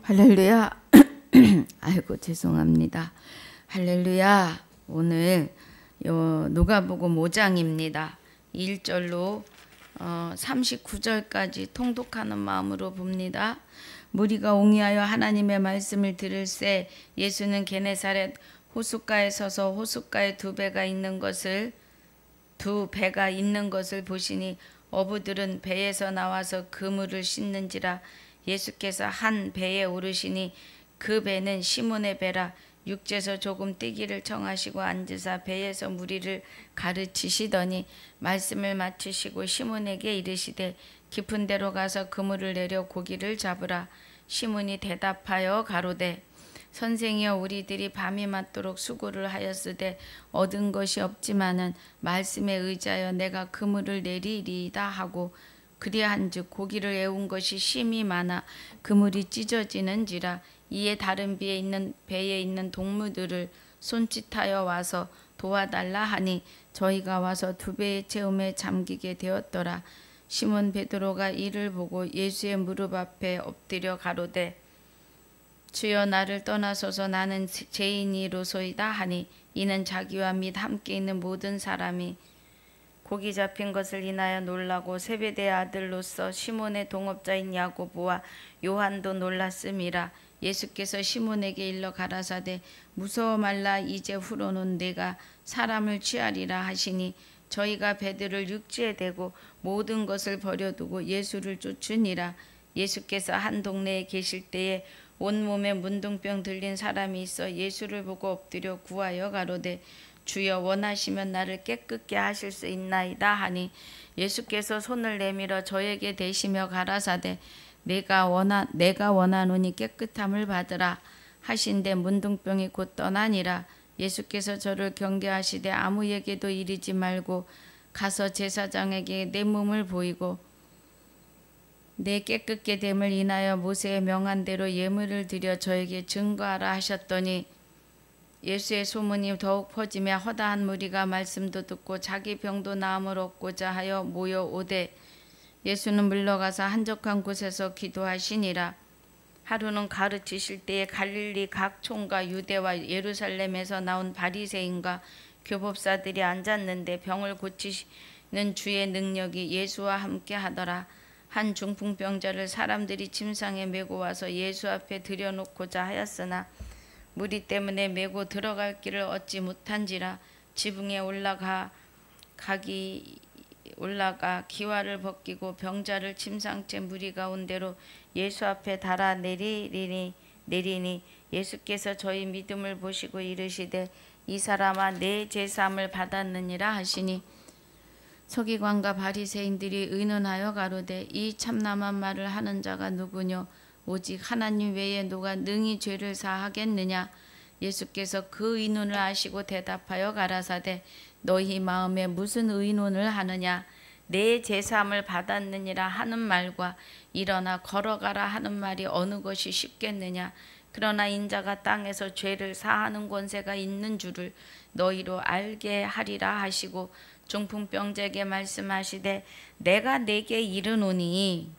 할렐루야. 아이고 죄송합니다. 할렐루야. 오늘 누가복음 5장입니다. 1절로 39절까지 통독하는 마음으로 봅니다. 무리가 옹이하여 하나님의 말씀을 들을새 예수는 게네사렛 호숫가에 서서 호숫가에 두 배가 있는 것을 보시니 어부들은 배에서 나와서 그물을 씻는지라. 예수께서 한 배에 오르시니 그 배는 시몬의 배라. 육지에서 조금 뛰기를 청하시고 앉으사 배에서 무리를 가르치시더니 말씀을 마치시고 시몬에게 이르시되 깊은 데로 가서 그물을 내려 고기를 잡으라. 시몬이 대답하여 가로되 선생이여, 우리들이 밤이 맞도록 수고를 하였으되 얻은 것이 없지만은 말씀에 의지하여 내가 그물을 내리리이다 하고 그리한즉 고기를 애운 것이 심히 많아 그물이 찢어지는지라. 이에 다른 배에 있는 동무들을 손짓하여 와서 도와달라 하니 저희가 와서 두 배의 채움에 잠기게 되었더라. 시몬 베드로가 이를 보고 예수의 무릎 앞에 엎드려 가로되 주여, 나를 떠나소서, 나는 죄인이로소이다 하니 이는 자기와 및 함께 있는 모든 사람이 고기 잡힌 것을 인하여 놀라고 세베대의 아들로서 시몬의 동업자인 야고보와 요한도 놀랐음이라. 예수께서 시몬에게 일러 가라사대 무서워 말라. 이제 후로는 내가 사람을 취하리라 하시니 저희가 배들을 육지에 대고 모든 것을 버려두고 예수를 쫓으니라. 예수께서 한 동네에 계실 때에 온몸에 문둥병 들린 사람이 있어 예수를 보고 엎드려 구하여 가로되 주여, 원하시면 나를 깨끗게 하실 수 있나이다 하니 예수께서 손을 내밀어 저에게 대시며 가라사대 내가 원하노니 깨끗함을 받으라 하신데 문둥병이 곧 떠나니라. 예수께서 저를 경계하시되 아무에게도 이르지 말고 가서 제사장에게 내 몸을 보이고 내 깨끗게 됨을 인하여 모세의 명한 대로 예물을 드려 저에게 증거하라 하셨더니 예수의 소문이 더욱 퍼지며 허다한 무리가 말씀도 듣고 자기 병도 나음을 얻고자 하여 모여오되 예수는 물러가서 한적한 곳에서 기도하시니라. 하루는 가르치실 때에 갈릴리 각 촌과 유대와 예루살렘에서 나온 바리새인과 교법사들이 앉았는데 병을 고치시는 주의 능력이 예수와 함께 하더라. 한 중풍병자를 사람들이 침상에 메고 와서 예수 앞에 들여놓고자 하였으나 무리 때문에 메고 들어갈 길을 얻지 못한지라. 지붕에 올라가 기와를 벗기고 병자를 침상째 무리 가운데로 예수 앞에 달아 내리니 예수께서 저희 믿음을 보시고 이르시되 이 사람아, 내 제사함을 받았느니라 하시니 서기관과 바리새인들이 의논하여 가로되 이 참남한 말을 하는 자가 누구뇨? 오직 하나님 외에 누가 능히 죄를 사하겠느냐? 예수께서 그 의논을 아시고 대답하여 가라사대 너희 마음에 무슨 의논을 하느냐? 내 제사함을 받았느니라 하는 말과 일어나 걸어가라 하는 말이 어느 것이 쉽겠느냐? 그러나 인자가 땅에서 죄를 사하는 권세가 있는 줄을 너희로 알게 하리라 하시고 중풍병자에게 말씀하시되 내가 네게 이르노니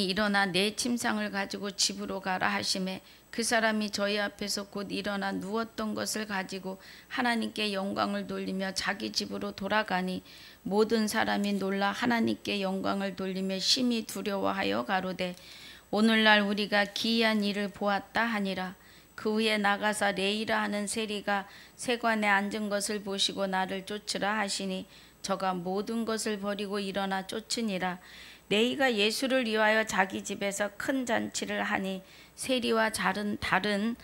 일어나 내 침상을 가지고 집으로 가라 하시매 그 사람이 저희 앞에서 곧 일어나 누웠던 것을 가지고 하나님께 영광을 돌리며 자기 집으로 돌아가니 모든 사람이 놀라 하나님께 영광을 돌리며 심히 두려워하여 가로되 오늘날 우리가 기이한 일을 보았다 하니라. 그 후에 나가사 레이라 하는 세리가 세관에 앉은 것을 보시고 나를 쫓으라 하시니 저가 모든 것을 버리고 일어나 쫓으니라. 레이가 예수를 위하여 자기 집에서 큰 잔치를 하니 세리와 다른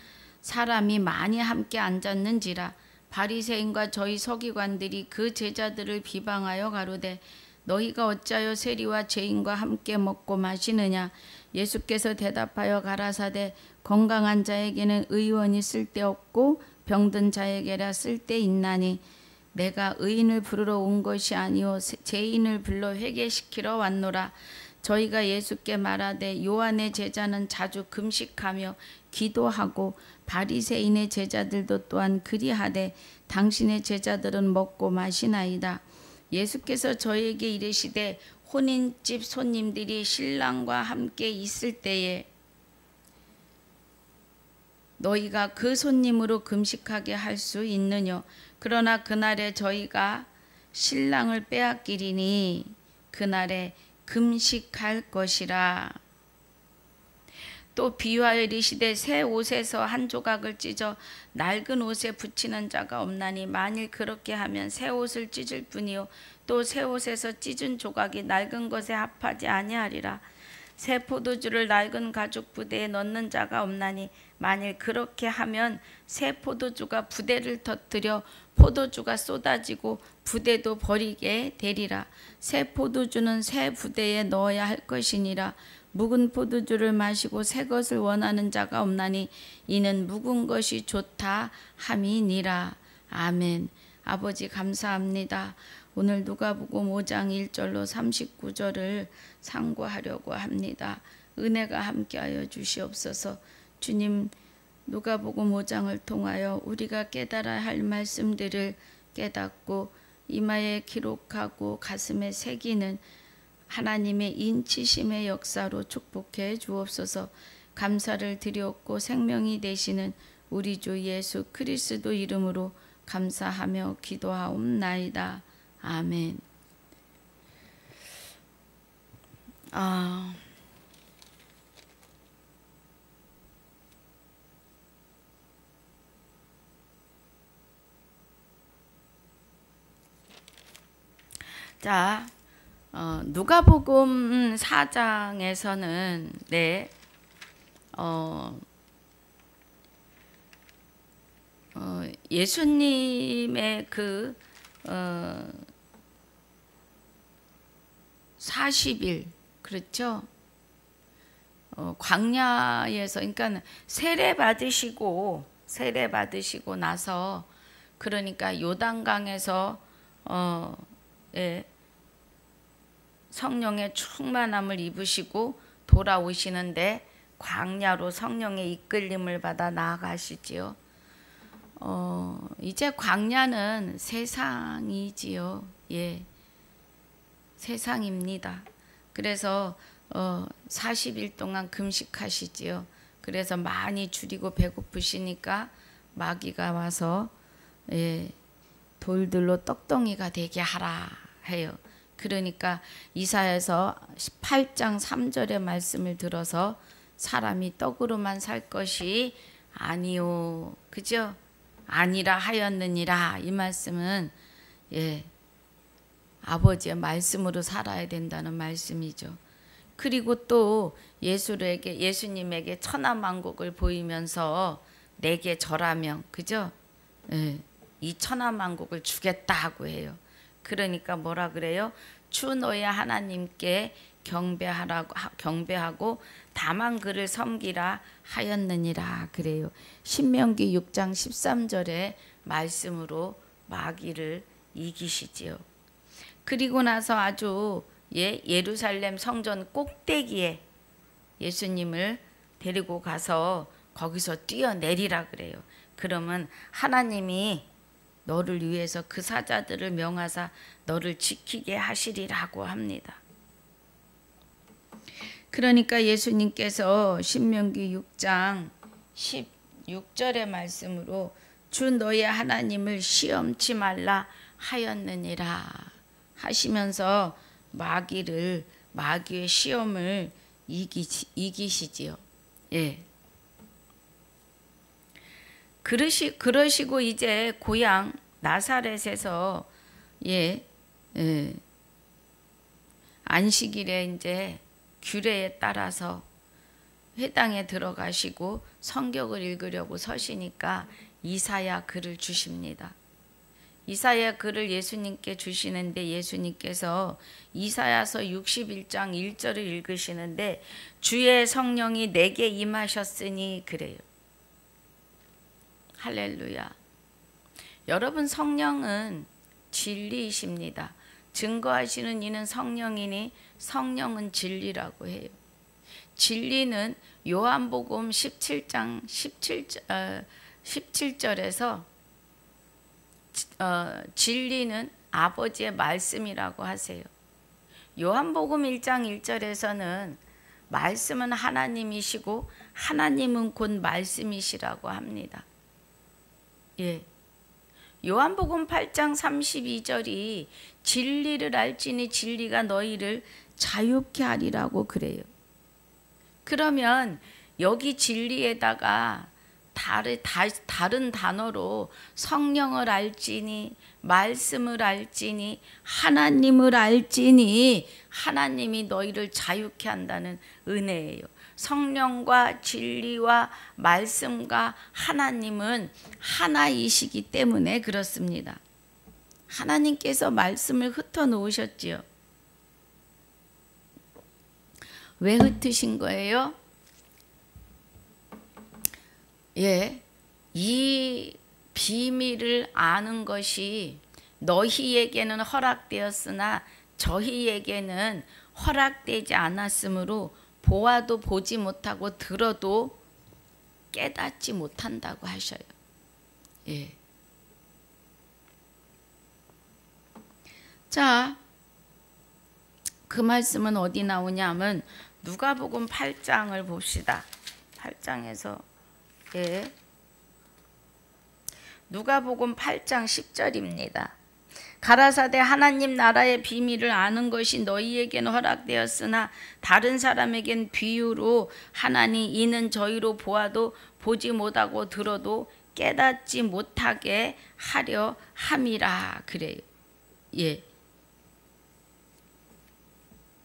사람이 많이 함께 앉았는지라. 바리새인과 저희 서기관들이 그 제자들을 비방하여 가로되 너희가 어찌하여 세리와 죄인과 함께 먹고 마시느냐? 예수께서 대답하여 가라사대 건강한 자에게는 의원이 쓸데없고 병든 자에게라 쓸데있나니 내가 의인을 부르러 온 것이 아니오 죄인을 불러 회개시키러 왔노라. 저희가 예수께 말하되 요한의 제자는 자주 금식하며 기도하고 바리새인의 제자들도 또한 그리하되 당신의 제자들은 먹고 마시나이다. 예수께서 저에게 이르시되 혼인집 손님들이 신랑과 함께 있을 때에 너희가 그 손님으로 금식하게 할 수 있느뇨. 그러나 그날에 저희가 신랑을 빼앗기리니 그날에 금식할 것이라. 또 비유하여 이르시되 새 옷에서 한 조각을 찢어 낡은 옷에 붙이는 자가 없나니 만일 그렇게 하면 새 옷을 찢을 뿐이요 또 새 옷에서 찢은 조각이 낡은 것에 합하지 아니하리라. 새 포도주를 낡은 가죽 부대에 넣는 자가 없나니 만일 그렇게 하면 새 포도주가 부대를 터뜨려 포도주가 쏟아지고 부대도 버리게 되리라. 새 포도주는 새 부대에 넣어야 할 것이니라. 묵은 포도주를 마시고 새 것을 원하는 자가 없나니 이는 묵은 것이 좋다 함이니라. 아멘. 아버지 감사합니다. 오늘 누가복음 5장 1절로 39절을 상고하려고 합니다. 은혜가 함께하여 주시옵소서. 주님, 누가복음 5장을 통하여 우리가 깨달아야 할 말씀들을 깨닫고 이마에 기록하고 가슴에 새기는 하나님의 인치심의 역사로 축복해 주옵소서. 감사를 드렸고 생명이 되시는 우리 주 예수 그리스도 이름으로 감사하며 기도하옵나이다. 아멘. 자, 누가복음 4장에서는 예수님의 그 40일 그렇죠? 광야에서 그러니까 세례 받으시고 나서 그러니까 요단강에서 성령의 충만함을 입으시고 돌아오시는데 광야로 성령의 이끌림을 받아 나아가시지요. 이제 광야는 세상이지요. 예, 세상입니다. 그래서 40일 동안 금식하시지요. 그래서 많이 줄이고 배고프시니까 마귀가 와서 돌들로 떡덩이가 되게 하라 해요. 그러니까 이사야서 18장 3절의 말씀을 들어서 사람이 떡으로만 살 것이 아니요, 그죠? 아니라 하였느니라. 이 말씀은 아버지의 말씀으로 살아야 된다는 말씀이죠. 그리고 또 예수님에게 천하만국을 보이면서 내게 절하면, 그죠? 이 천하만국을 주겠다고 해요. 그러니까 뭐라 그래요? 주 너의 하나님께 경배하고 다만 그를 섬기라 하였느니라 그래요. 신명기 6장 13절의 말씀으로 마귀를 이기시지요. 그리고 나서 아주 예루살렘 성전 꼭대기에 예수님을 데리고 가서 거기서 뛰어내리라 그래요. 그러면 하나님이 너를 위해서 그 사자들을 명하사 너를 지키게 하시리라고 합니다. 그러니까 예수님께서 신명기 6장 16절의 말씀으로 주 너의 하나님을 시험치 말라 하였느니라 하시면서 마귀의 시험을 이기시지요. 예. 그러시고 이제 고향 나사렛에서 안식일에 이제 규례에 따라서 회당에 들어가시고 성경을 읽으려고 서시니까 이사야 글을 주십니다. 이사야 글을 예수님께 주시는데 예수님께서 이사야서 61장 1절을 읽으시는데 주의 성령이 내게 임하셨으니 그래요. 할렐루야. 여러분, 성령은 진리이십니다. 증거하시는 이는 성령이니 성령은 진리라고 해요. 진리는 요한복음 17장 17절에서 진리는 아버지의 말씀이라고 하세요. 요한복음 1장 1절에서는 말씀은 하나님이시고 하나님은 곧 말씀이시라고 합니다. 예. 요한복음 8장 32절이 진리를 알지니 진리가 너희를 자유케 하리라고 그래요. 그러면 여기 진리에다가 다른 단어로 성령을 알지니 말씀을 알지니 하나님을 알지니 하나님이 너희를 자유케 한다는 은혜예요. 성령과 진리와 말씀과 하나님은 하나이시기 때문에 그렇습니다. 하나님께서 말씀을 흩어 놓으셨지요. 왜 흩으신 거예요? 예, 이 비밀을 아는 것이 너희에게는 허락되었으나 저희에게는 허락되지 않았으므로 보아도 보지 못하고 들어도 깨닫지 못한다고 하셔요. 예. 자, 그 말씀은 어디 나오냐면 누가복음 8장을 봅시다. 8장에서 예. 누가복음 8장 10절입니다. 가라사대 하나님 나라의 비밀을 아는 것이 너희에게는 허락되었으나 다른 사람에겐 비유로 하나니 이는 저희로 보아도 보지 못하고 들어도 깨닫지 못하게 하려 함이라 그래요. 예.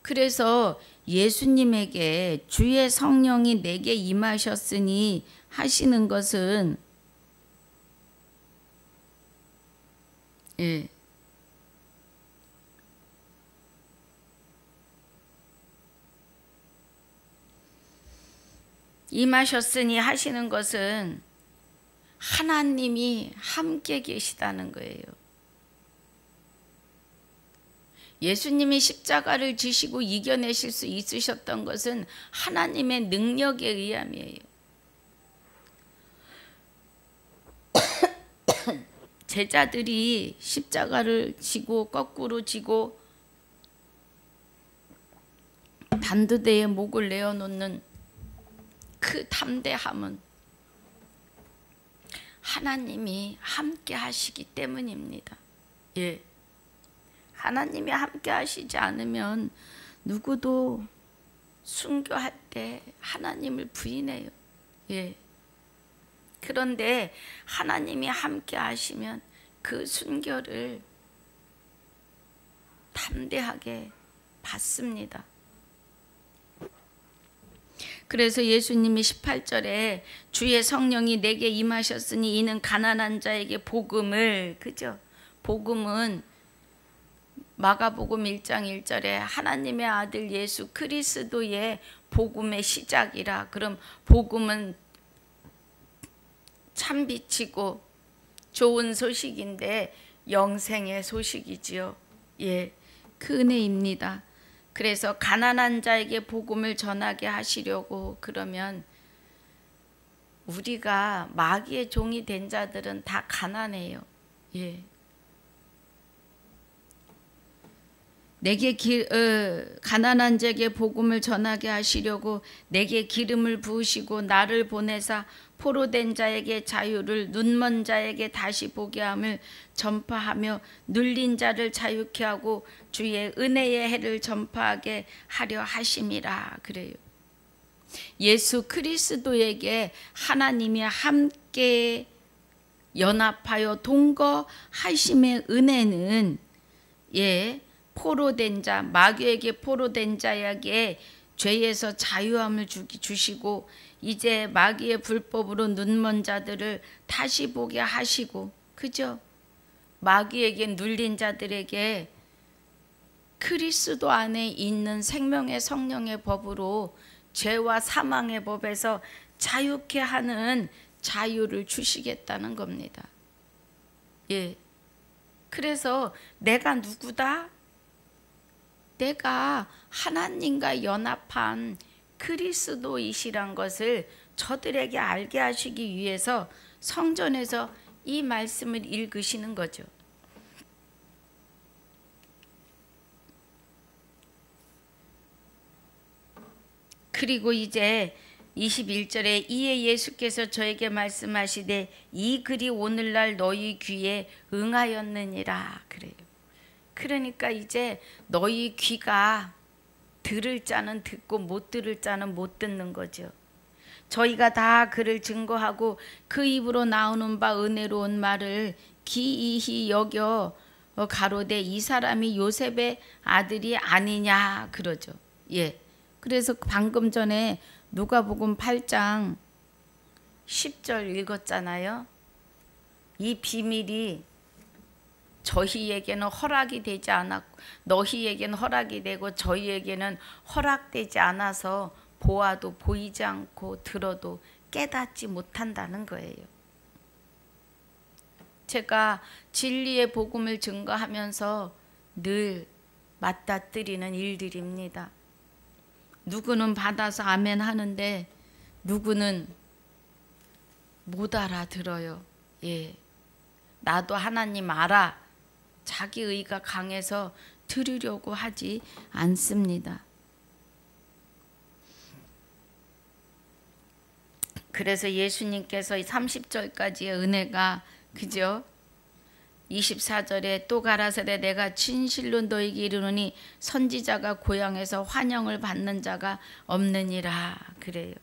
그래서 예수님에게 주의 성령이 내게 임하셨으니 하시는 것은 예. 임하셨으니 하시는 것은 하나님이 함께 계시다는 거예요. 예수님이 십자가를 지시고 이겨내실 수 있으셨던 것은 하나님의 능력에 의함이에요. 제자들이 십자가를 지고 거꾸로 지고 단두대에 목을 내어놓는 그 담대함은 하나님이 함께 하시기 때문입니다. 예. 하나님이 함께 하시지 않으면 누구도 순교할 때 하나님을 부인해요. 예. 그런데 하나님이 함께 하시면 그 순교를 담대하게 받습니다. 그래서 예수님이 18절에 주의 성령이 내게 임하셨으니 이는 가난한 자에게 복음을, 그죠? 복음은 마가복음 1장 1절에 하나님의 아들 예수 그리스도의 복음의 시작이라. 그럼 복음은 참빛이고 좋은 소식인데 영생의 소식이지요. 예, 그 은혜입니다. 그래서 가난한 자에게 복음을 전하게 하시려고 그러면 우리가 마귀의 종이 된 자들은 다 가난해요. 예. 내게 가난한 자에게 복음을 전하게 하시려고 내게 기름을 부으시고 나를 보내사 포로된 자에게 자유를 눈먼 자에게 다시 보게 함을 전파하며 눌린 자를 자유케 하고 주의 은혜의 해를 전파하게 하려 하심이라 그래요. 예수 그리스도에게 하나님이 함께 연합하여 동거하심의 은혜는 예, 포로된 자, 마귀에게 포로된 자에게 죄에서 자유함을 주시고 이제 마귀의 불법으로 눈먼 자들을 다시 보게 하시고, 그죠? 마귀에게 눌린 자들에게 그리스도 안에 있는 생명의 성령의 법으로 죄와 사망의 법에서 자유케 하는 자유를 주시겠다는 겁니다. 예. 그래서 내가 누구다? 내가 하나님과 연합한 그리스도이시란 것을 저들에게 알게 하시기 위해서 성전에서 이 말씀을 읽으시는 거죠. 그리고 이제 21절에 이에 예수께서 저에게 말씀하시되 이 글이 오늘날 너희 귀에 응하였느니라 그래요. 그러니까 이제 너희 귀가 들을 자는 듣고 못 들을 자는 못 듣는 거죠. 저희가 다 그를 증거하고 그 입으로 나오는 바 은혜로운 말을 기이히 여겨 가로되 이 사람이 요셉의 아들이 아니냐 그러죠. 예. 그래서 방금 전에 누가복음 8장 10절 읽었잖아요. 이 비밀이 저희에게는 허락이 되지 않았고 너희에게는 허락이 되고 저희에게는 허락되지 않아서 보아도 보이지 않고 들어도 깨닫지 못한다는 거예요. 제가 진리의 복음을 증거하면서 늘 맞닥뜨리는 일들입니다. 누구는 받아서 아멘 하는데 누구는 못 알아들어요. 예, 나도 하나님 알아. 자기 의가 강해서 들으려고 하지 않습니다. 그래서 예수님께서 30절까지의 은혜가 그죠? 24절에 또 가라사대 내가 진실로 너에게 이르노니 선지자가 고향에서 환영을 받는 자가 없느니라 그래요.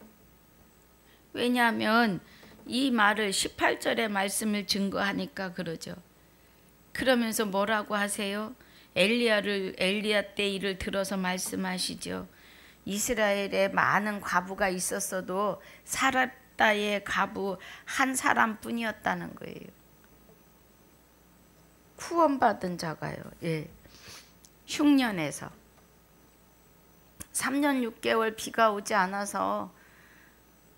왜냐하면 이 말을 18절의 말씀을 증거하니까 그러죠. 그러면서 뭐라고 하세요? 엘리야 때 일을 들어서 말씀하시죠. 이스라엘에 많은 과부가 있었어도 사렙다의 과부 한 사람뿐이었다는 거예요. 후원받은 자가요. 예. 흉년에서 3년 6개월 비가 오지 않아서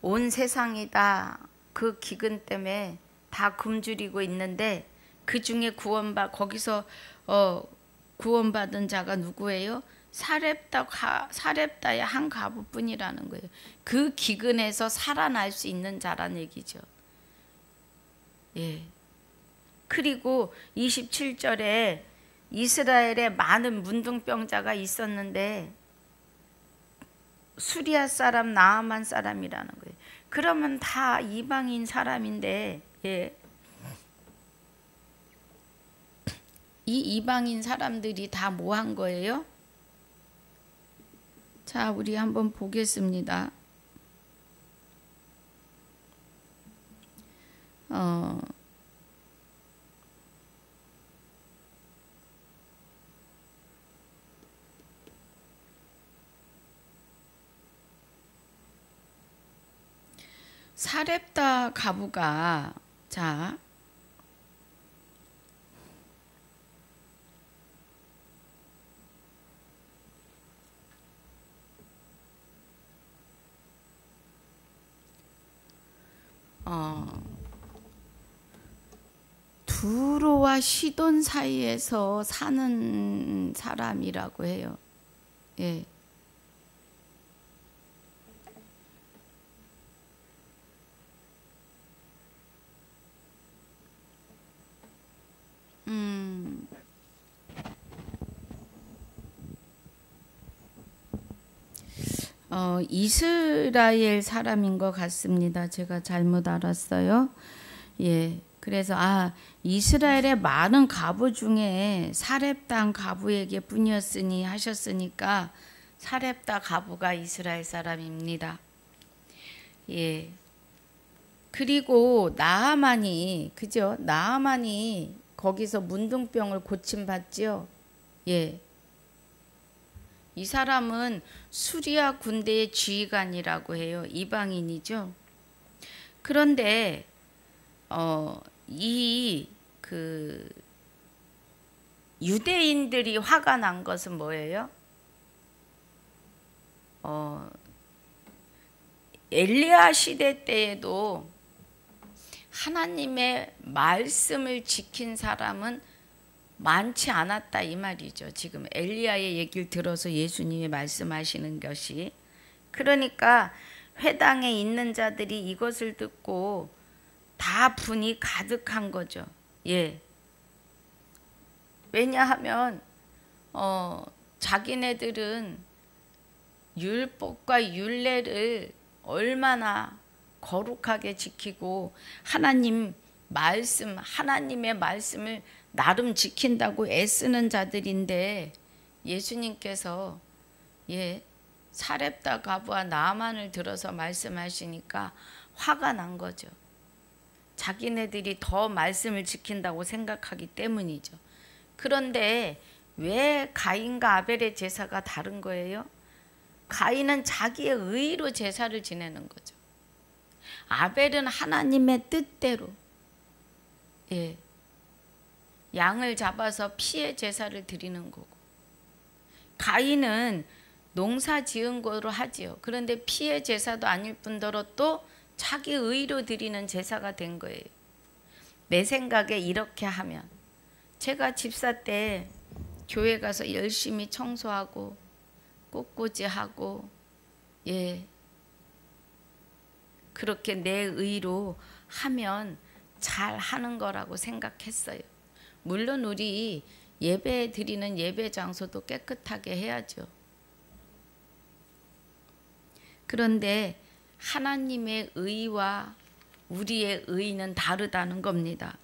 온 세상이 다 그 기근 때문에 다 굶주리고 있는데 그 중에 거기서 구원받은 자가 누구예요? 사렙다의 한 과부뿐이라는 거예요. 그 기근에서 살아날 수 있는 자란 얘기죠. 예. 그리고 27절에 이스라엘에 많은 문둥병자가 있었는데 수리아 사람 나아만 사람이라는 거예요. 그러면 다 이방인 사람인데 예. 이 이방인 사람들이 다 뭐 한 거예요? 자, 우리 한번 보겠습니다. 사렙다 가부가 자 두로와 시돈 사이에서 사는 사람이라고 해요. 예. 이스라엘 사람인 것 같습니다. 제가 잘못 알았어요. 예, 그래서 이스라엘의 많은 가부 중에 사렙다 가부에게 뿐이었으니 하셨으니까 사렙다 가부가 이스라엘 사람입니다. 예. 그리고 나아만이 그죠? 나아만이 거기서 문둥병을 고침받지요. 예. 이 사람은 수리아 군대의 지휘관이라고 해요. 이방인이죠. 그런데 유대인들이 화가 난 것은 뭐예요? 엘리야 시대 때에도 하나님의 말씀을 지킨 사람은 많지 않았다 이 말이죠. 지금 엘리야의 얘기를 들어서 예수님이 말씀하시는 것이 그러니까 회당에 있는 자들이 이것을 듣고 다 분이 가득한 거죠. 예. 왜냐하면 자기네들은 율법과 율례를 얼마나 거룩하게 지키고 하나님의 말씀을 나름 지킨다고 애쓰는 자들인데 예수님께서 사렙다 과부와 나아만을 들어서 말씀하시니까 화가 난 거죠. 자기네들이 더 말씀을 지킨다고 생각하기 때문이죠. 그런데 왜 가인과 아벨의 제사가 다른 거예요? 가인은 자기의 의로 제사를 지내는 거죠. 아벨은 하나님의 뜻대로 양을 잡아서 피의 제사를 드리는 거고, 가인은 농사 지은 거로 하지요. 그런데 피의 제사도 아닐 뿐더러 또 자기 의로 드리는 제사가 된 거예요. 내 생각에 이렇게 하면, 제가 집사 때 교회 가서 열심히 청소하고 꽃꽂이하고 그렇게 내 의로 하면 잘 하는 거라고 생각했어요. 물론 우리 예배 드리는 예배 장소도 깨끗하게 해야죠. 그런데 하나님의 의와 우리의 의는 다르다는 겁니다.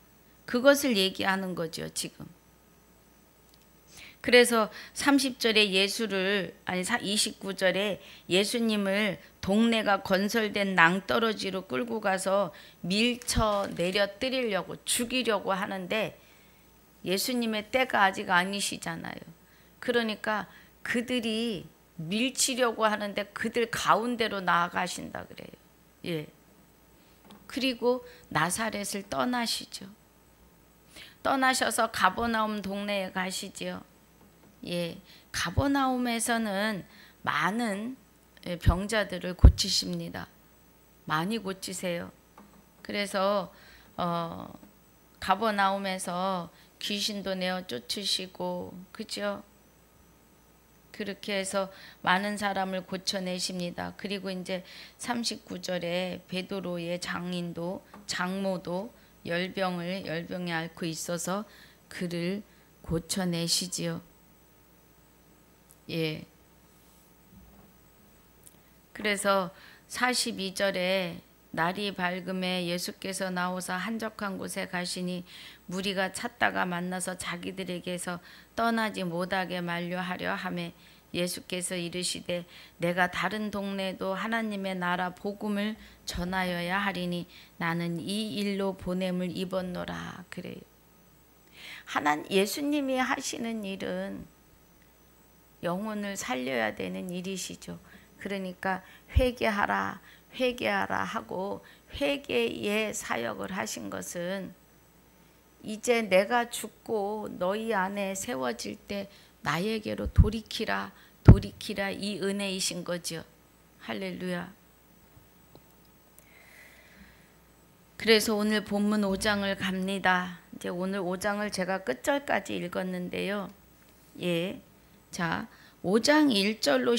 그것을 얘기하는 거죠, 지금. 그래서 30절에 29절에 예수님을 동네가 건설된 낭떠러지로 끌고 가서 밀쳐 내려뜨리려고 죽이려고 하는데 예수님의 때가 아직 아니시잖아요. 그러니까 그들이 밀치려고 하는데 그들 가운데로 나아가신다 그래요. 그리고 나사렛을 떠나시죠. 떠나셔서 가버나움 동네에 가시죠. 가버나움에서는 많은 병자들을 고치십니다. 많이 고치세요. 그래서 가버나움에서 귀신도 내어 쫓으시고, 그죠? 그렇게 해서 많은 사람을 고쳐내십니다. 그리고 이제 39절에 베드로의 장모도 열병에 앓고 있어서 그를 고쳐내시지요. 그래서 42절에 날이 밝음에 예수께서 나오사 한적한 곳에 가시니 무리가 찾다가 만나서 자기들에게서 떠나지 못하게 만류하려 하매 예수께서 이르시되 내가 다른 동네에도 하나님의 나라 복음을 전하여야 하리니 나는 이 일로 보냄을 입었노라 그래요. 예수님이 하시는 일은 영혼을 살려야 되는 일이시죠. 그러니까 회개하라 하고 회개의 사역을 하신 것은 이제 내가 죽고 너희 안에 세워질 때 나에게로 돌이키라 이 은혜이신 거죠. 할렐루야. 그래서 오늘 본문 5장을 갑니다. 이제 오늘 5장을 제가 끝절까지 읽었는데요. 자, 5장 1절로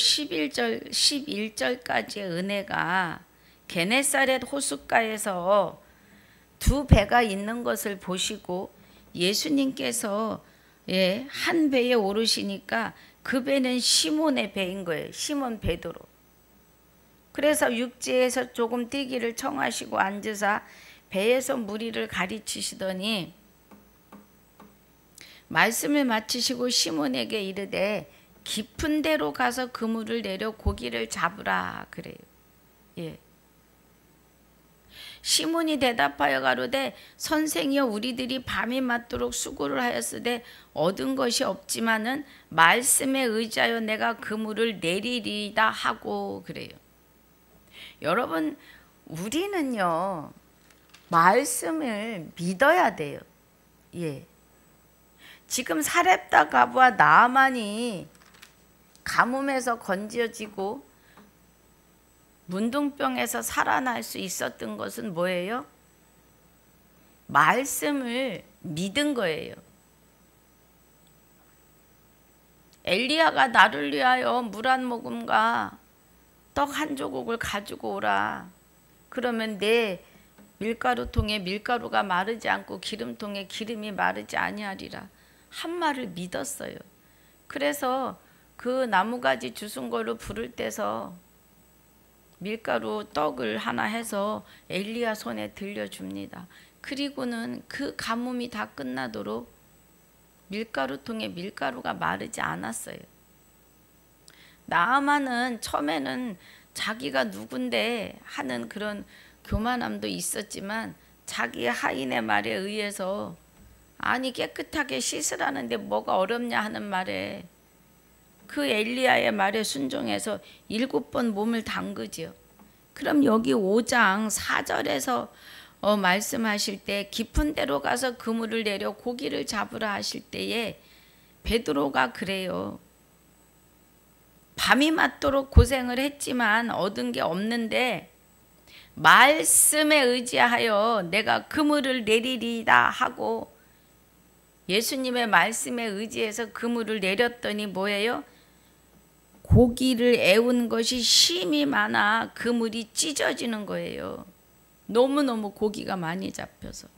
11절까지의 은혜가 게네사렛 호숫가에서 두 배가 있는 것을 보시고 예수님께서 한 배에 오르시니까 그 배는 시몬의 배인 거예요. 시몬 베드로. 그래서 육지에서 조금 뛰기를 청하시고 앉으사 배에서 무리를 가르치시더니 말씀을 마치시고 시몬에게 이르되 깊은 데로 가서 그물을 내려 고기를 잡으라 그래요. 시몬이 대답하여 가로되 선생이여 우리들이 밤이 맞도록 수고를 하였으되 얻은 것이 없지만은 말씀에 의지하여 내가 그물을 내리리다 하고 그래요. 여러분 우리는요 말씀을 믿어야 돼요. 지금 사렙다 과부와 나아만이 가뭄에서 건져지고 문둥병에서 살아날 수 있었던 것은 뭐예요? 말씀을 믿은 거예요. 엘리야가 나를 위하여 물 한 모금과 떡 한 조각을 가지고 오라. 그러면 내 밀가루통에 밀가루가 마르지 않고 기름통에 기름이 마르지 아니하리라. 한 말을 믿었어요. 그래서 그 나무가지 주순 거를 불을 떼서 밀가루 떡을 하나 해서 엘리야 손에 들려줍니다. 그리고는 그 가뭄이 다 끝나도록 밀가루통에 밀가루가 마르지 않았어요. 나아만은 처음에는 자기가 누군데 하는 그런 교만함도 있었지만 자기의 하인의 말에 의해서 아니 깨끗하게 씻으라는데 뭐가 어렵냐 하는 말에 그 엘리야의 말에 순종해서 7번 몸을 담그지요. 그럼 여기 5장 4절에서 말씀하실 때 깊은 데로 가서 그물을 내려 고기를 잡으라 하실 때에 베드로가 그래요. 밤이 맞도록 고생을 했지만 얻은 게 없는데 말씀에 의지하여 내가 그물을 내리리다 하고 예수님의 말씀에 의지해서 그물을 내렸더니 뭐예요? 고기를 애운 것이 심이 많아 그물이 찢어지는 거예요. 너무너무 고기가 많이 잡혀서.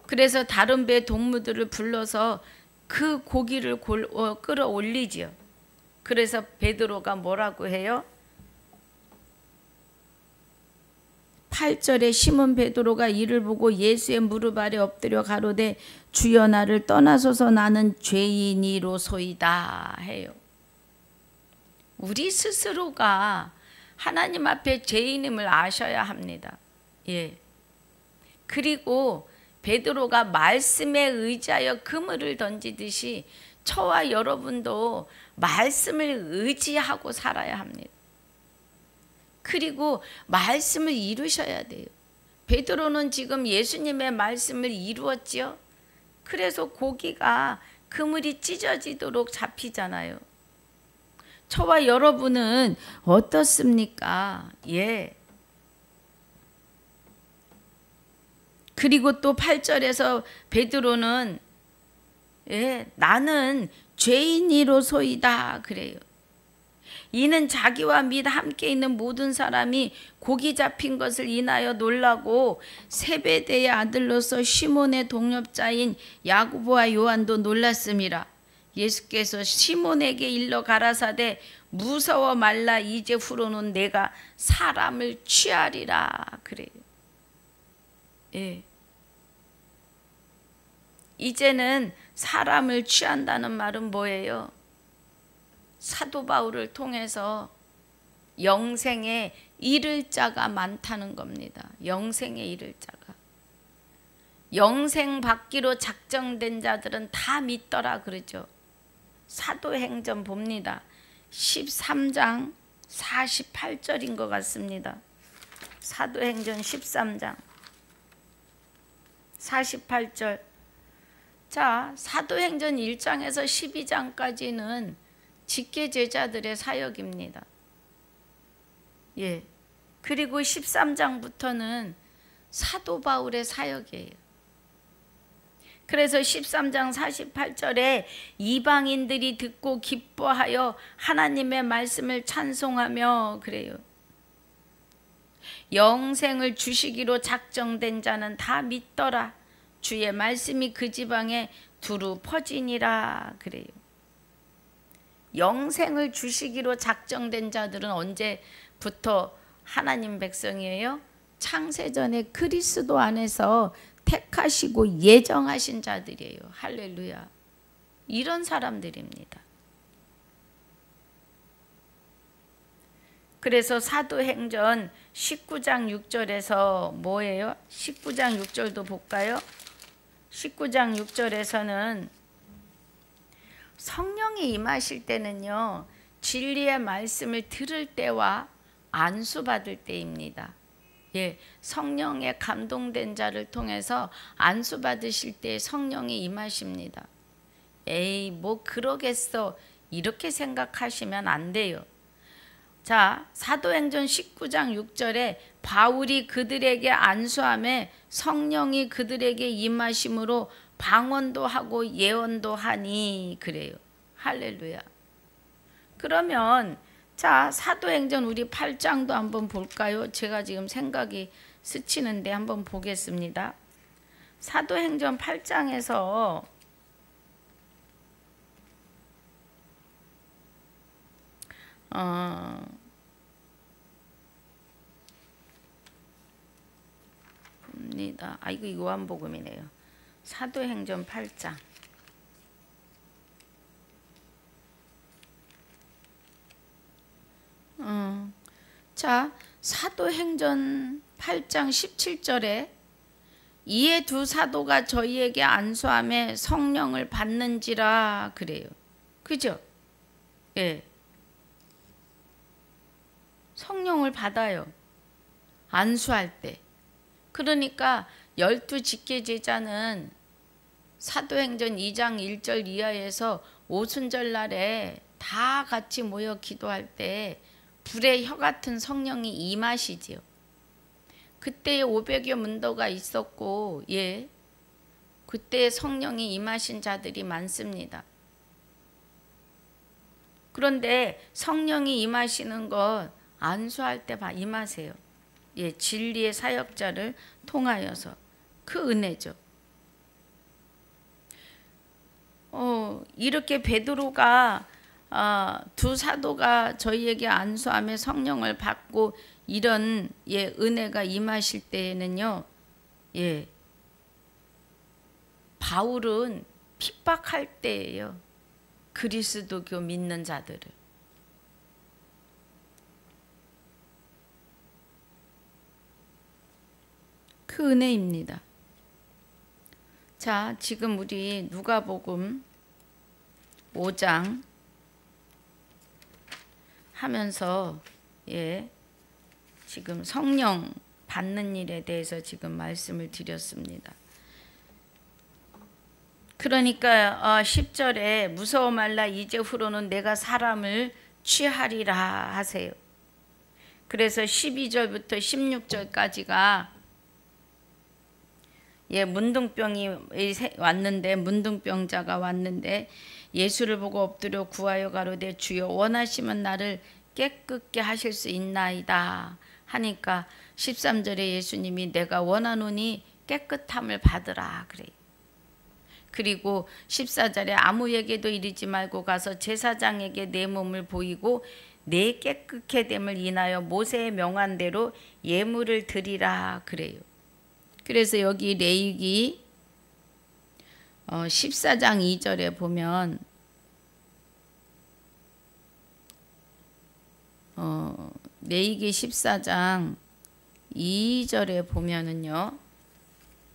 그래서 다른 배 동무들을 불러서 그 고기를 끌어올리지요. 그래서 베드로가 뭐라고 해요? 8절에 시몬 베드로가 이를 보고 예수의 무릎 아래 엎드려 가로되 주여 나를 떠나소서 나는 죄인이로소이다 해요. 우리 스스로가 하나님 앞에 죄인임을 아셔야 합니다. 예. 그리고 베드로가 말씀에 의지하여 그물을 던지듯이 저와 여러분도 말씀을 의지하고 살아야 합니다. 그리고 말씀을 이루셔야 돼요. 베드로는 지금 예수님의 말씀을 이루었지요. 그래서 고기가 그물이 찢어지도록 잡히잖아요. 저와 여러분은 어떻습니까? 예. 그리고 또 8절에서 베드로는 나는 죄인이로소이다 그래요. 이는 자기와 및 함께 있는 모든 사람이 고기 잡힌 것을 인하여 놀라고 세베대의 아들로서 시몬의 동업자인 야고보와 요한도 놀랐음이라. 예수께서 시몬에게 일러 가라사대 무서워 말라 이제 후로는 내가 사람을 취하리라 그래요. 예. 이제는 사람을 취한다는 말은 뭐예요? 사도 바울을 통해서 영생에 이를 자가 많다는 겁니다. 영생에 이를 자가. 영생 받기로 작정된 자들은 다 믿더라 그러죠. 사도행전 봅니다. 13장 48절인 것 같습니다. 사도행전 13장 48절. 자, 사도행전 1장에서 12장까지는 직계 제자들의 사역입니다. 예. 그리고 13장부터는 사도 바울의 사역이에요. 그래서 13장 48절에 이방인들이 듣고 기뻐하여 하나님의 말씀을 찬송하며 그래요. 영생을 주시기로 작정된 자는 다 믿더라. 주의 말씀이 그 지방에 두루 퍼지니라 그래요. 영생을 주시기로 작정된 자들은 언제부터 하나님 백성이에요? 창세전에 그리스도 안에서 택하시고 예정하신 자들이에요. 할렐루야. 이런 사람들입니다. 그래서 사도행전 19장 6절에서 뭐예요? 19장 6절도 볼까요? 19장 6절에서는 성령이 임하실 때는요, 진리의 말씀을 들을 때와 안수받을 때입니다. 예, 성령에 감동된 자를 통해서 안수받으실 때 성령이 임하십니다. 에이, 뭐 그러겠어. 이렇게 생각하시면 안 돼요. 자, 사도행전 19장 6절에 바울이 그들에게 안수함에 성령이 그들에게 임하심으로 방언도 하고 예언도 하니 그래요. 할렐루야. 그러면 자, 사도행전 우리 8장도 한번 볼까요? 제가 지금 생각이 스치는데 한번 보겠습니다. 사도행전 8장에서 봅니다. 이거 요한복음이네요. 사도행전 8장. 자, 사도행전 8장 17절에 이에 두 사도가 저희에게 안수함에 성령을 받는지라 그래요. 그죠? 예. 성령을 받아요. 안수할 때. 그러니까 12 직계제자는 사도행전 2장 1절 이하에서 오순절 날에 다 같이 모여 기도할 때 불의 혀 같은 성령이 임하시지요. 그때 500여 문도가 있었고, 예, 그때 성령이 임하신 자들이 많습니다. 그런데 성령이 임하시는 것 안수할 때 임하세요. 예, 진리의 사역자를 통하여서 그 은혜죠. 이렇게 베드로가 두 사도가 저희에게 안수하며 성령을 받고 이런 예, 은혜가 임하실 때에는요, 예, 바울은 핍박할 때예요. 그리스도교 믿는 자들을. 그 은혜입니다. 자, 지금 우리 누가복음 5장 하면서 예, 지금 성령 받는 일에 대해서 지금 말씀을 드렸습니다. 그러니까 10절에 무서워 말라 이제 후로는 내가 사람을 취하리라 하세요. 그래서 12절부터 16절까지가 예, 문둥병이 왔는데 문둥병자가 왔는데 예수를 보고 엎드려 구하여 가로되 주여 원하시면 나를 깨끗게 하실 수 있나이다 하니까 13절에 예수님이 내가 원하노니 깨끗함을 받으라 그래요. 그리고 14절에 아무에게도 이르지 말고 가서 제사장에게 내 몸을 보이고 내 깨끗게 됨을 인하여 모세의 명한 대로 예물을 드리라 그래요. 그래서 여기 레위기 14장 2절에 보면 레위기 14장 2절에 보면은요,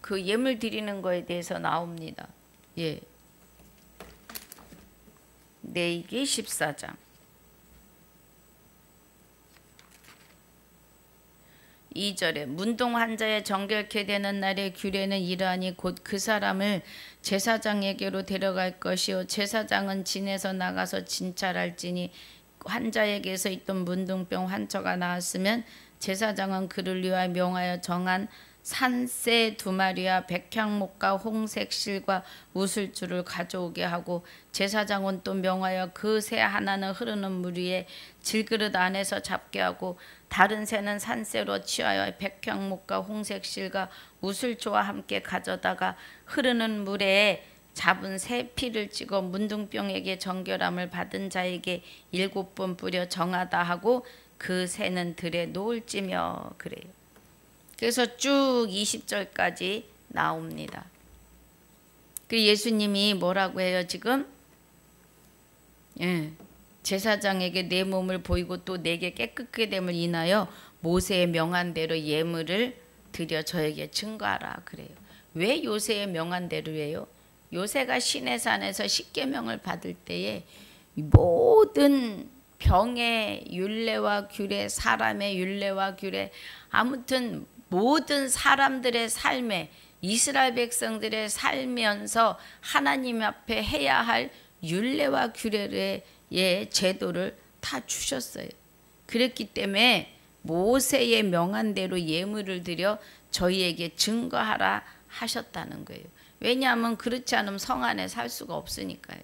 그 예물 드리는 거에 대해서 나옵니다. 예, 레위기 14장 2절에 문둥 환자의 정결케 되는 날의 규례는 이러하니 곧 그 사람을 제사장에게로 데려갈 것이요 제사장은 진에서 나가서 진찰할지니 환자에게서 있던 문둥병 환처가 나았으면 제사장은 그를 위하여 명하여 정한 산새 2마리와 백향목과 홍색 실과 우슬줄을 가져오게 하고 제사장은 또 명하여 그 새 하나는 흐르는 물 위에 질그릇 안에서 잡게 하고 다른 새는 산새로 취하여 백향목과 홍색 실과 우슬초와 함께 가져다가 흐르는 물에 잡은 새 피를 찍어 문둥병에게 정결함을 받은 자에게 7번 뿌려 정하다 하고 그 새는 들에 놓을지며 그래요. 그래서 쭉 20절까지 나옵니다. 그 예수님이 뭐라고 해요 지금? 예, 제사장에게 내 몸을 보이고 또 내게 깨끗게 됨을 인하여 모세의 명한 대로 예물을 드려 저에게 증거하라 그래요. 왜 요새의 명한 대로예요? 요새가 시내산에서 십계명을 받을 때에 모든 병의 율례와 규례, 사람의 율례와 규례, 아무튼 모든 사람들의 삶에 이스라엘 백성들의 살면서 하나님 앞에 해야 할 율례와 규례의 제도를 다 주셨어요. 그랬기 때문에 모세의 명한 대로 예물을 드려 저희에게 증거하라 하셨다는 거예요. 왜냐하면 그렇지 않으면 성 안에 살 수가 없으니까요.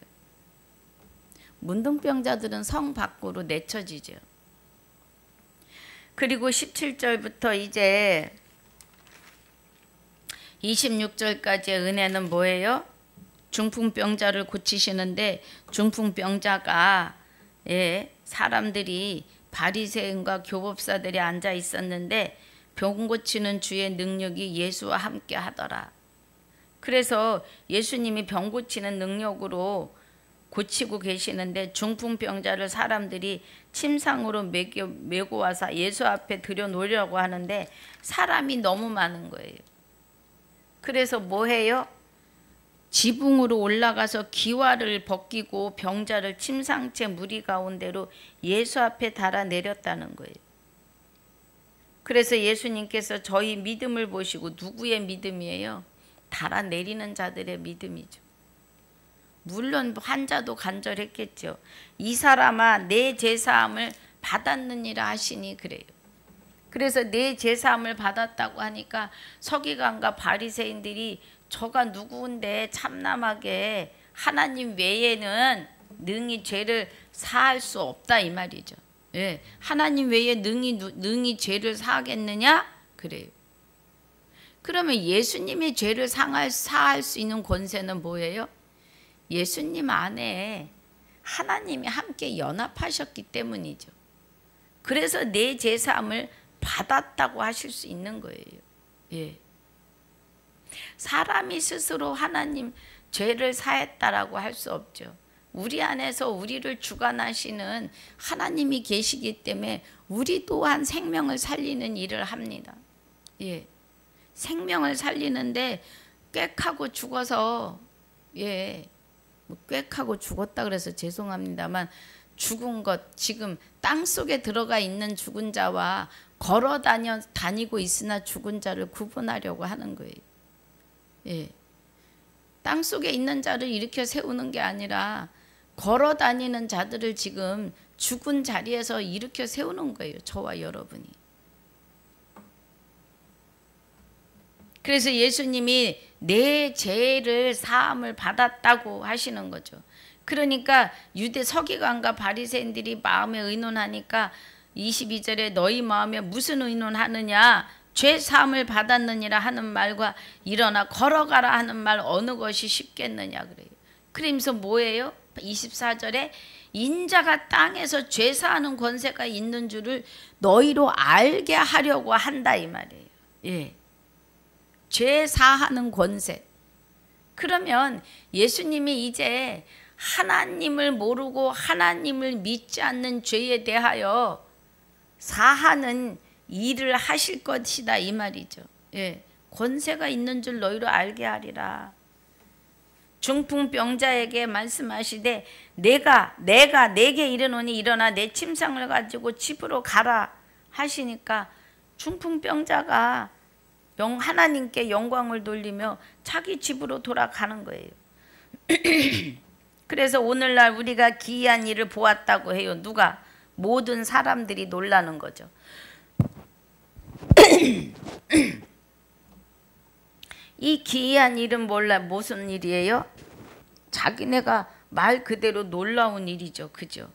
문둥병자들은 성 밖으로 내쳐지죠. 그리고 17절부터 이제 26절까지의 은혜는 뭐예요? 중풍병자를 고치시는데 중풍병자가 사람들이 바리새인과 교법사들이 앉아 있었는데 병 고치는 주의 능력이 예수와 함께 하더라. 그래서 예수님이 병 고치는 능력으로 고치고 계시는데 중풍병자를 사람들이 침상으로 메고 와서 예수 앞에 들여놓으려고 하는데 사람이 너무 많은 거예요. 그래서 뭐 해요? 지붕으로 올라가서 기와를 벗기고 병자를 침상째 무리 가운데로 예수 앞에 달아 내렸다는 거예요. 그래서 예수님께서 저희 믿음을 보시고, 누구의 믿음이에요? 달아 내리는 자들의 믿음이죠. 물론 환자도 간절했겠죠. 이 사람아 내 제사함을 받았느니라 하시니 그래요. 그래서 내 제사함을 받았다고 하니까 서기관과 바리새인들이 저가 누구인데 참남하게 하나님 외에는 능히 죄를 사할 수 없다 이 말이죠. 예, 하나님 외에 능히 죄를 사하겠느냐? 그래요. 그러면 예수님의 죄를 사할 수 있는 권세는 뭐예요? 예수님 안에 하나님이 함께 연합하셨기 때문이죠. 그래서 내 제사함을 받았다고 하실 수 있는 거예요. 예. 사람이 스스로 하나님 죄를 사했다라고 할 수 없죠. 우리 안에서 우리를 주관하시는 하나님이 계시기 때문에 우리 또한 생명을 살리는 일을 합니다. 예. 생명을 살리는데 꽥하고 죽어서, 뭐 꽥하고 죽었다 그래서 죄송합니다만, 죽은 것, 지금 땅속에 들어가 있는 죽은 자와 걸어 다니고 있으나 죽은 자를 구분하려고 하는 거예요. 예. 땅속에 있는 자를 일으켜 세우는 게 아니라 걸어 다니는 자들을 지금 죽은 자리에서 일으켜 세우는 거예요. 저와 여러분이. 그래서 예수님이 내 죄를 사함을 받았다고 하시는 거죠. 그러니까 유대 서기관과 바리새인들이 마음에 의논하니까 22절에 너희 마음에 무슨 의논하느냐? 죄 사함을 받았느니라 하는 말과 일어나 걸어가라 하는 말 어느 것이 쉽겠느냐 그래요. 그러면서 뭐예요? 24절에 인자가 땅에서 죄 사하는 권세가 있는 줄을 너희로 알게 하려고 한다 이 말이에요. 예. 죄 사하는 권세. 그러면 예수님이 이제 하나님을 모르고 하나님을 믿지 않는 죄에 대하여 사하는 일을 하실 것이다 이 말이죠. 예. 권세가 있는 줄 너희로 알게 하리라. 중풍병자에게 말씀하시되 내게 이르노니 일어나 내 침상을 가지고 집으로 가라 하시니까 중풍병자가 하나님께 영광을 돌리며 자기 집으로 돌아가는 거예요. 그래서 오늘날 우리가 기이한 일을 보았다고 해요. 누가? 모든 사람들이 놀라는 거죠. 이 기이한 일은 무슨 일이에요? 자기네가 말 그대로 놀라운 일이죠. 그죠?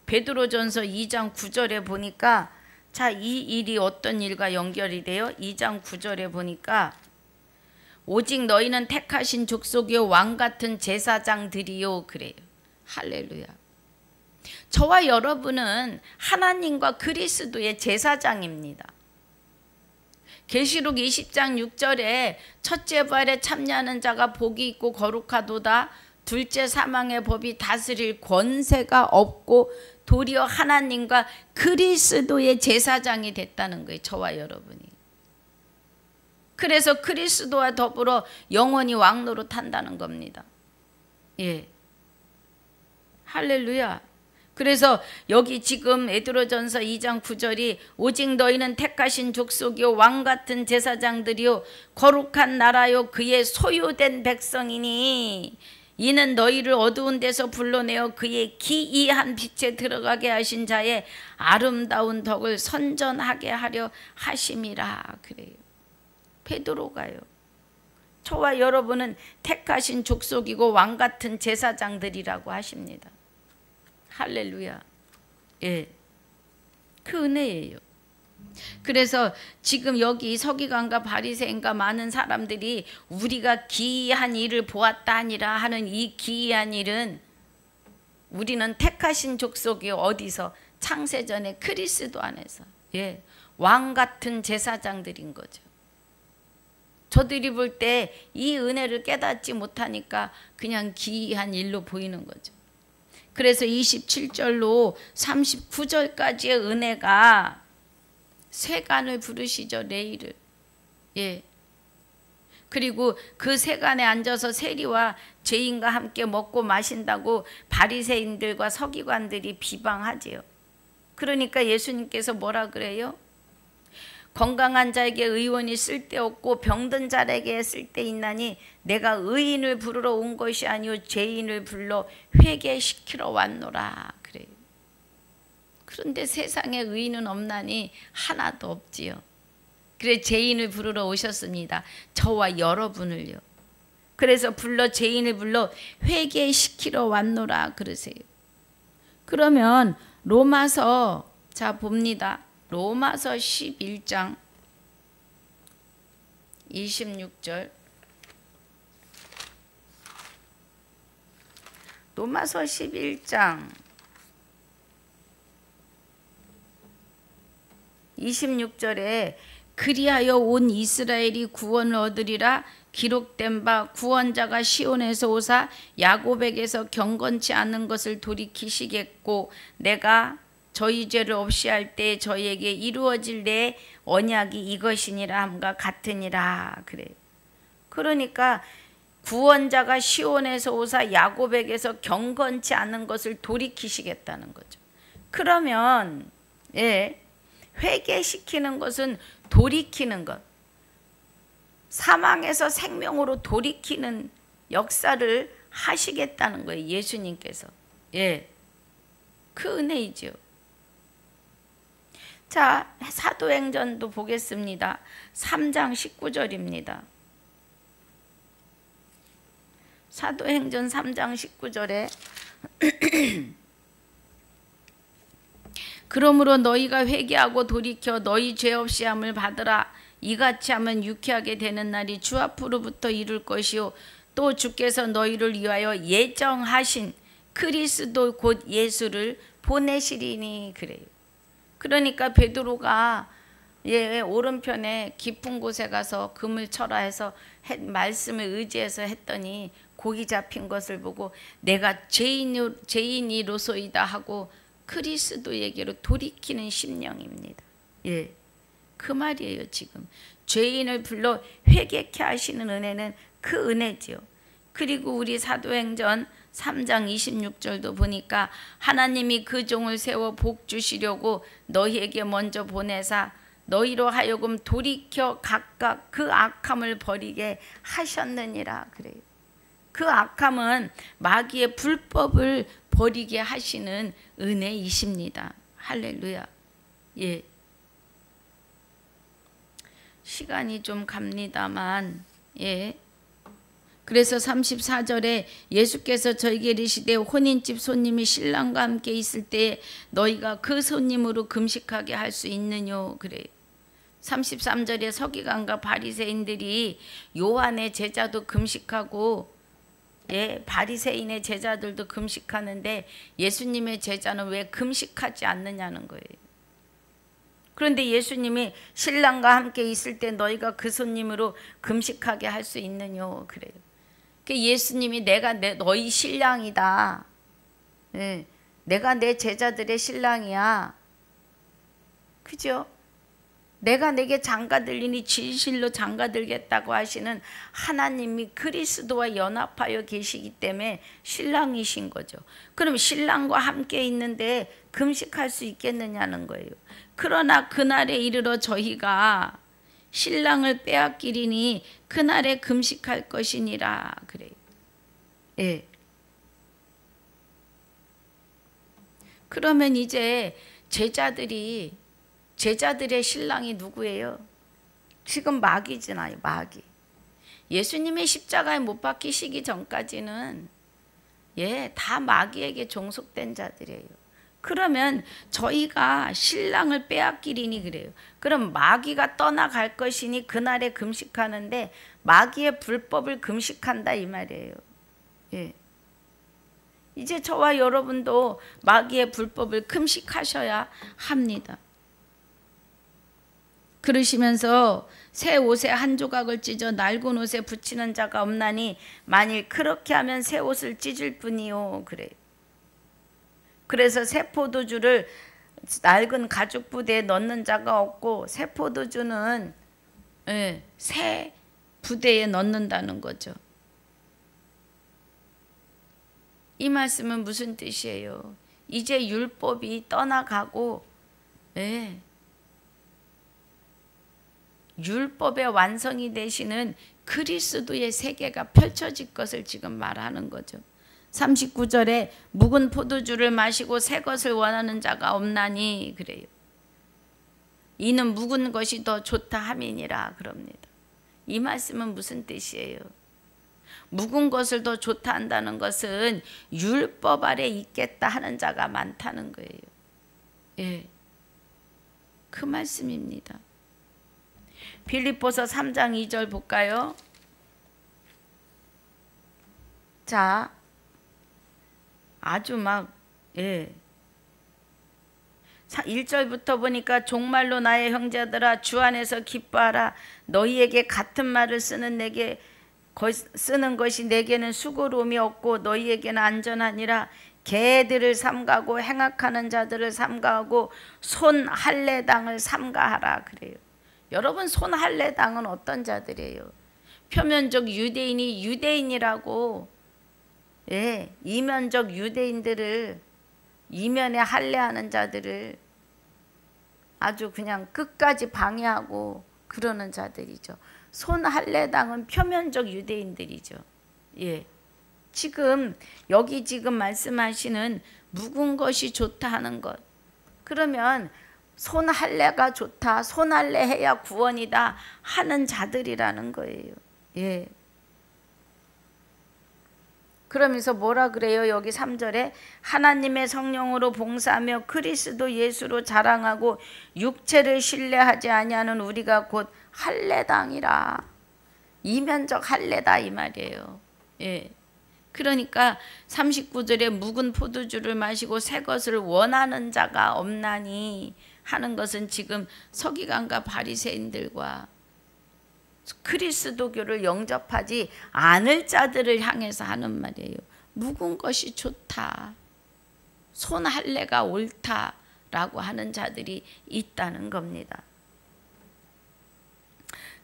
베드로전서 2장 9절에 보니까 자, 이 일이 어떤 일과 연결이 돼요? 2장 9절에 보니까 오직 너희는 택하신 족속이요 왕같은 제사장들이요 그래요. 할렐루야. 저와 여러분은 하나님과 그리스도의 제사장입니다. 계시록 20장 6절에 첫째 부활에 참여하는 자가 복이 있고 거룩하도다. 둘째 사망의 법이 다스릴 권세가 없고 도리어 하나님과 그리스도의 제사장이 됐다는 거예요. 저와 여러분이. 그래서 그리스도와 더불어 영원히 왕노릇한다는 겁니다. 예. 할렐루야. 그래서 여기 지금 베드로전서 2장 9절이 오직 너희는 택하신 족속이요 왕같은 제사장들이요 거룩한 나라요 그의 소유된 백성이니 이는 너희를 어두운 데서 불러내어 그의 기이한 빛에 들어가게 하신 자의 아름다운 덕을 선전하게 하려 하심이라 그래요. 베드로가요. 저와 여러분은 택하신 족속이고 왕같은 제사장들이라고 하십니다. 할렐루야. 예, 그 은혜예요. 그래서 지금 여기 서기관과 바리새인과 많은 사람들이 우리가 기이한 일을 보았다 아니라 하는 이 기이한 일은 우리는 택하신 족속이 어디서? 창세전에 그리스도 안에서, 예, 왕 같은 제사장들인 거죠. 저들이 볼 때 이 은혜를 깨닫지 못하니까 그냥 기이한 일로 보이는 거죠. 그래서 27절로 39절까지의 은혜가 세간을 부르시죠. 레이를. 예. 그리고 그 세간에 앉아서 세리와 죄인과 함께 먹고 마신다고 바리새인들과 서기관들이 비방하지요. 그러니까 예수님께서 뭐라 그래요? 건강한 자에게 의원이 쓸데없고 병든 자에게 쓸데있나니 내가 의인을 부르러 온 것이 아니요 죄인을 불러 회개시키러 왔노라 그래요. 그런데 세상에 의인은 없나니 하나도 없지요. 그래 죄인을 부르러 오셨습니다. 저와 여러분을요. 그래서 죄인을 불러 회개시키러 왔노라 그러세요. 그러면 로마서 자 봅니다. 로마서 11장 26절. 로마서 11장 26절에 그리하여 온 이스라엘이 구원을 얻으리라 기록된 바 구원자가 시온에서 오사 야곱에게서 경건치 않은 것을 돌이키시겠고 내가 저희 죄를 없이 할 때 저희에게 이루어질 내 언약이 이것이니라 함과 같으니라 그래요. 그러니까 구원자가 시온에서 오사 야곱에게서 경건치 않은 것을 돌이키시겠다는 거죠. 그러면 예, 회개시키는 것은 돌이키는 것, 사망에서 생명으로 돌이키는 역사를 하시겠다는 거예요. 예수님께서. 예, 그 은혜이죠. 자, 사도행전도 보겠습니다. 3장 19절입니다. 사도행전 3장 19절에 그러므로 너희가 회개하고 돌이켜 너희 죄 없이 함을 받으라. 이같이 하면 유쾌하게 되는 날이 주 앞으로부터 이룰 것이요 또 주께서 너희를 위하여 예정하신 그리스도 곧 예수를 보내시리니 그래요. 그러니까 베드로가 예, 오른편에 깊은 곳에 가서 금을 쳐라 해서 말씀을 의지해서 했더니 고기 잡힌 것을 보고 내가 죄인이로소이다 하고 그리스도에게로 돌이키는 심령입니다. 예, 그 말이에요. 지금 죄인을 불러 회개케 하시는 은혜는 그 은혜지요. 그리고 우리 사도행전 3장 26절도 보니까 하나님이 그 종을 세워 복 주시려고 너희에게 먼저 보내사 너희로 하여금 돌이켜 각각 그 악함을 버리게 하셨느니라 그래요. 그 악함은 마귀의 불법을 버리게 하시는 은혜이십니다. 할렐루야. 예. 시간이 좀 갑니다만 예. 그래서 34절에 예수께서 저에게 이르시되 혼인집 손님이 신랑과 함께 있을 때 너희가 그 손님으로 금식하게 할 수 있느뇨 그래요. 33절에 서기관과 바리새인들이 요한의 제자도 금식하고 예, 바리새인의 제자들도 금식하는데 예수님의 제자는 왜 금식하지 않느냐는 거예요. 그런데 예수님이 신랑과 함께 있을 때 너희가 그 손님으로 금식하게 할 수 있느뇨 그래요. 예수님이 내가 너희 신랑이다. 예, 내가 내 제자들의 신랑이야. 그죠? 내가 내게 장가들리니 진실로 장가들겠다고 하시는 하나님이 그리스도와 연합하여 계시기 때문에 신랑이신 거죠. 그럼 신랑과 함께 있는데 금식할 수 있겠느냐는 거예요. 그러나 그날에 이르러 저희가 신랑을 빼앗기리니 그날에 금식할 것이니라 그래요. 예. 그러면 이제 제자들의 신랑이 누구예요? 지금 마귀잖아요. 마귀. 예수님의 십자가에 못 박히시기 전까지는 다 마귀에게 종속된 자들이에요. 그러면 저희가 신랑을 빼앗기리니 그래요. 그럼 마귀가 떠나갈 것이니 그날에 금식하는데 마귀의 불법을 금식한다 이 말이에요. 이제 저와 여러분도 마귀의 불법을 금식하셔야 합니다. 그러시면서 새 옷에 한 조각을 찢어 낡은 옷에 붙이는 자가 없나니 만일 그렇게 하면 새 옷을 찢을 뿐이요 그래요. 그래서 새 포도주를 낡은 가죽 부대에 넣는 자가 없고 새 포도주는 새 부대에 넣는다는 거죠. 이 말씀은 무슨 뜻이에요? 이제 율법이 떠나가고 율법의 완성이 되시는 그리스도의 세계가 펼쳐질 것을 지금 말하는 거죠. 39절에 묵은 포도주를 마시고 새 것을 원하는 자가 없나니 그래요. 이는 묵은 것이 더 좋다 함이니라 그럽니다. 이 말씀은 무슨 뜻이에요? 묵은 것을 더 좋다 한다는 것은 율법 아래 있겠다 하는 자가 많다는 거예요. 그 말씀입니다. 빌립보서 3장 2절 볼까요? 자, 아주 막 1절부터 보니까 종말로 나의 형제들아 주 안에서 기뻐하라. 너희에게 같은 말을 쓰는 것이 내게는 수고로움이 없고 너희에게는 안전하니라. 개들을 삼가하고 행악하는 자들을 삼가하고 손할례당을 삼가하라 그래요. 여러분 손할례당은 어떤 자들이에요? 표면적 유대인이 유대인이라고 이면적 유대인들을 이면에 할례하는 자들을 아주 그냥 끝까지 방해하고 그러는 자들이죠. 손할례당은 표면적 유대인들이죠. 지금 여기 지금 말씀하시는 묵은 것이 좋다 하는 것. 그러면 손할례가 좋다, 손할례 해야 구원이다 하는 자들이라는 거예요. 그러면서 뭐라 그래요? 여기 3절에 하나님의 성령으로 봉사하며 그리스도 예수로 자랑하고 육체를 신뢰하지 아니하는 우리가 곧 할례당이라. 이면적 할례다 이 말이에요. 그러니까 39절에 묵은 포도주를 마시고 새 것을 원하는 자가 없나니 하는 것은 지금 서기관과 바리새인들과 그리스도교를 영접하지 않을 자들을 향해서 하는 말이에요. 묵은 것이 좋다, 손할례가 옳다라고 하는 자들이 있다는 겁니다.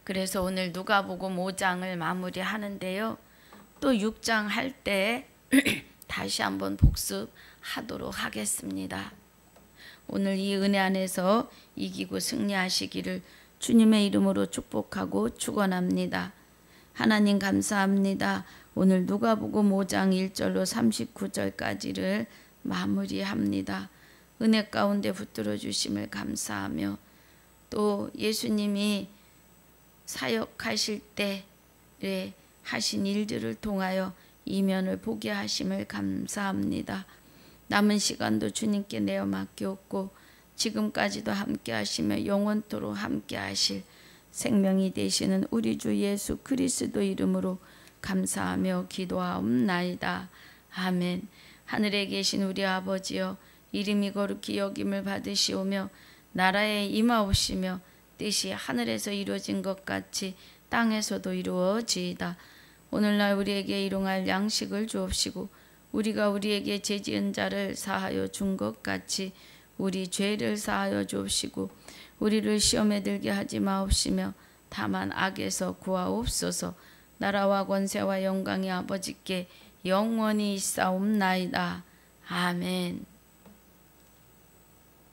그래서 오늘 누가복음 5장을 마무리하는데요. 또 6장 할 때 다시 한번 복습하도록 하겠습니다. 오늘 이 은혜 안에서 이기고 승리하시기를 주님의 이름으로 축복하고 축원합니다. 하나님 감사합니다. 오늘 누가복음 5장 1절로 39절까지를 마무리합니다. 은혜 가운데 붙들어 주심을 감사하며 또 예수님이 사역하실 때 하신 일들을 통하여 이면을 보게 하심을 감사합니다. 남은 시간도 주님께 내어 맡겼고 지금까지도 함께 하시며 영원토록 함께 하실 생명이 되시는 우리 주 예수 그리스도 이름으로 감사하며 기도하옵나이다. 아멘. 하늘에 계신 우리 아버지여 이름이 거룩히 여김을 받으시오며 나라에 임하옵시며 뜻이 하늘에서 이루어진 것 같이 땅에서도 이루어지이다. 오늘날 우리에게 일용할 양식을 주옵시고 우리가 우리에게 죄지은 자를 사하여 준 것 같이 우리 죄를 사하여 주옵시고 우리를 시험에 들게 하지 마옵시며 다만 악에서 구하옵소서. 나라와 권세와 영광이 아버지께 영원히 있사옵나이다. 아멘.